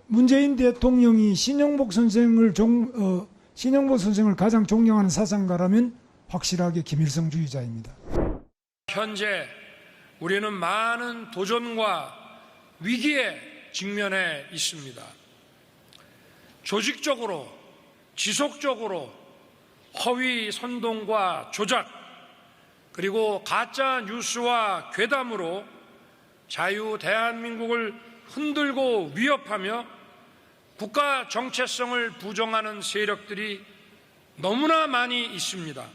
문재인 대통령이 신영복 선생을 가장 존경하는 사상가라면 확실하게 김일성주의자입니다. 현재 우리는 많은 도전과 위기에 직면해 있습니다. 조직적으로, 지속적으로 허위 선동과 조작, 그리고 가짜 뉴스와 괴담으로 자유 대한민국을 흔들고 위협하며 국가 정체성을 부정하는 세력들이 너무나 많이 있습니다.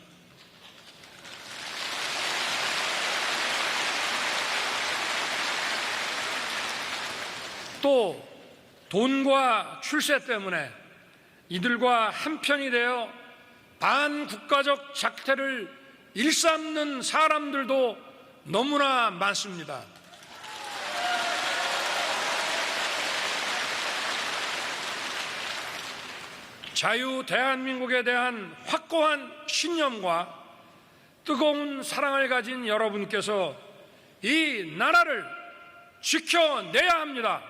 또 돈과 출세 때문에 이들과 한편이 되어 반국가적 작태를 일삼는 사람들도 너무나 많습니다. 자유 대한민국에 대한 확고한 신념과 뜨거운 사랑을 가진 여러분께서 이 나라를 지켜내야 합니다.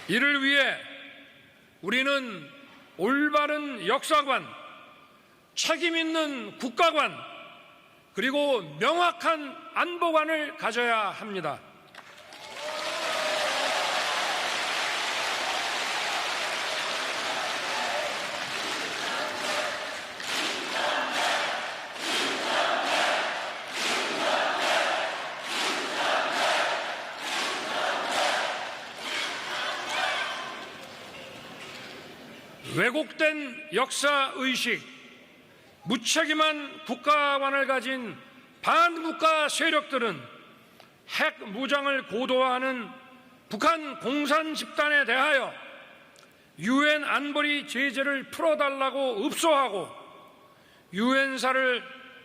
이를 위해 우리는 올바른 역사관, 책임 있는 국가관, 그리고 명확한 안보관을 가져야 합니다. 왜곡된 역사의식, 무책임한 국가관을 가진 반국가 세력들은 핵 무장을 고도화하는 북한 공산 집단에 대하여 유엔 안보리 제재를 풀어달라고 읍소하고 유엔사를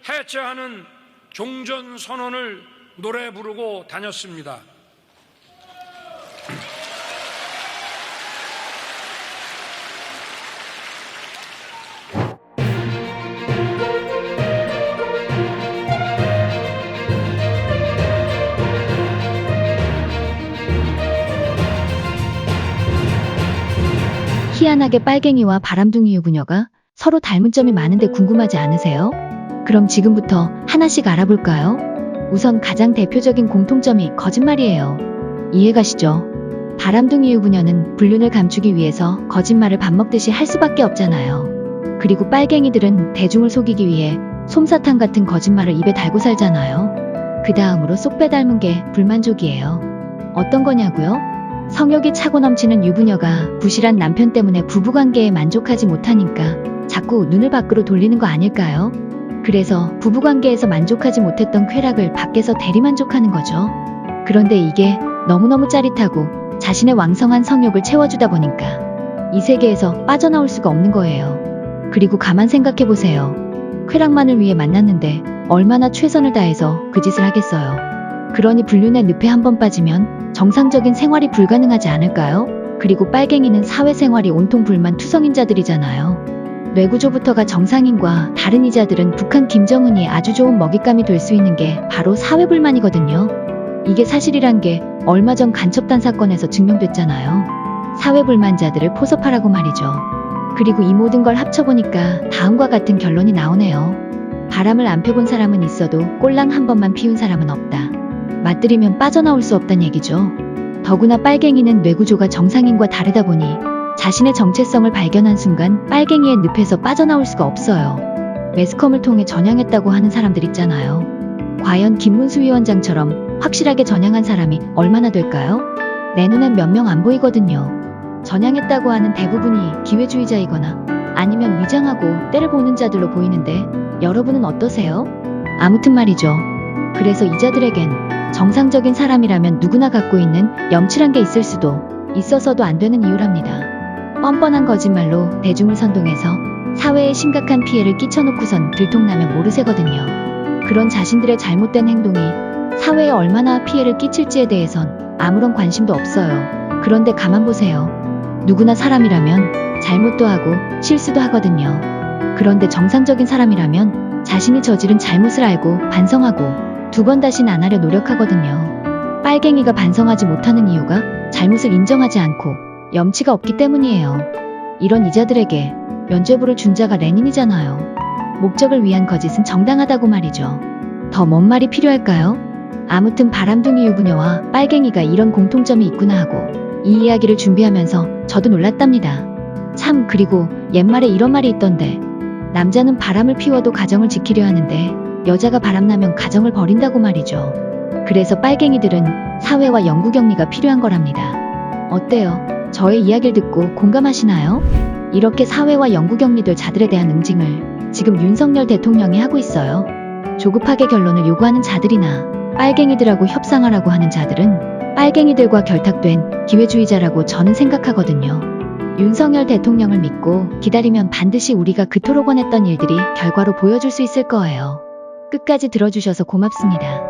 해체하는 종전선언을 노래 부르고 다녔습니다. 희한하게 빨갱이와 바람둥이 유부녀가 서로 닮은 점이 많은데 궁금하지 않으세요? 그럼 지금부터 하나씩 알아볼까요? 우선 가장 대표적인 공통점이 거짓말이에요. 이해가시죠? 바람둥이 유부녀는 불륜을 감추기 위해서 거짓말을 밥 먹듯이 할 수밖에 없잖아요. 그리고 빨갱이들은 대중을 속이기 위해 솜사탕 같은 거짓말을 입에 달고 살잖아요. 그 다음으로 쏙 빼닮은 게 불만족이에요. 어떤 거냐고요? 성욕이 차고 넘치는 유부녀가 부실한 남편 때문에 부부관계에 만족하지 못하니까 자꾸 눈을 밖으로 돌리는 거 아닐까요? 그래서 부부관계에서 만족하지 못했던 쾌락을 밖에서 대리만족하는 거죠. 그런데 이게 너무너무 짜릿하고 자신의 왕성한 성욕을 채워주다 보니까 이 세계에서 빠져나올 수가 없는 거예요. 그리고 가만 생각해보세요. 쾌락만을 위해 만났는데 얼마나 최선을 다해서 그 짓을 하겠어요. 그러니 불륜의 늪에 한번 빠지면 정상적인 생활이 불가능하지 않을까요? 그리고 빨갱이는 사회생활이 온통 불만 투성인자들이잖아요. 뇌구조부터가 정상인과 다른 이자들은 북한 김정은이 아주 좋은 먹잇감이 될 수 있는 게 바로 사회불만이거든요. 이게 사실이란 게 얼마 전 간첩단 사건에서 증명됐잖아요. 사회불만자들을 포섭하라고 말이죠. 그리고 이 모든 걸 합쳐보니까 다음과 같은 결론이 나오네요. 바람을 안 펴본 사람은 있어도 꼴랑 한 번만 피운 사람은 없다. 맞들이면 빠져나올 수 없단 얘기죠. 더구나 빨갱이는 뇌구조가 정상인과 다르다 보니 자신의 정체성을 발견한 순간 빨갱이의 늪에서 빠져나올 수가 없어요. 매스컴을 통해 전향했다고 하는 사람들 있잖아요. 과연 김문수 위원장처럼 확실하게 전향한 사람이 얼마나 될까요? 내 눈엔 몇 명 안 보이거든요. 전향했다고 하는 대부분이 기회주의자이거나 아니면 위장하고 때를 보는 자들로 보이는데 여러분은 어떠세요? 아무튼 말이죠. 그래서 이자들에겐 정상적인 사람이라면 누구나 갖고 있는 염칠한 게 있을 수도 있어서도 안 되는 이유랍니다. 뻔뻔한 거짓말로 대중을 선동해서 사회에 심각한 피해를 끼쳐놓고선 들통나면 모르세거든요. 그런 자신들의 잘못된 행동이 사회에 얼마나 피해를 끼칠지에 대해선 아무런 관심도 없어요. 그런데 가만 보세요. 누구나 사람이라면 잘못도 하고 실수도 하거든요. 그런데 정상적인 사람이라면 자신이 저지른 잘못을 알고 반성하고 두 번 다신 안 하려 노력하거든요. 빨갱이가 반성하지 못하는 이유가 잘못을 인정하지 않고 염치가 없기 때문이에요. 이런 이자들에게 면죄부를 준 자가 레닌이잖아요. 목적을 위한 거짓은 정당하다고 말이죠. 더 뭔 말이 필요할까요? 아무튼 바람둥이 유부녀와 빨갱이가 이런 공통점이 있구나 하고 이 이야기를 준비하면서 저도 놀랐답니다. 참, 그리고 옛말에 이런 말이 있던데, 남자는 바람을 피워도 가정을 지키려 하는데 여자가 바람나면 가정을 버린다고 말이죠. 그래서 빨갱이들은 사회와 영구격리가 필요한 거랍니다. 어때요? 저의 이야기를 듣고 공감하시나요? 이렇게 사회와 영구격리될 자들에 대한 응징을 지금 윤석열 대통령이 하고 있어요. 조급하게 결론을 요구하는 자들이나 빨갱이들하고 협상하라고 하는 자들은 빨갱이들과 결탁된 기회주의자라고 저는 생각하거든요. 윤석열 대통령을 믿고 기다리면 반드시 우리가 그토록 원했던 일들이 결과로 보여줄 수 있을 거예요. 끝까지 들어주셔서 고맙습니다.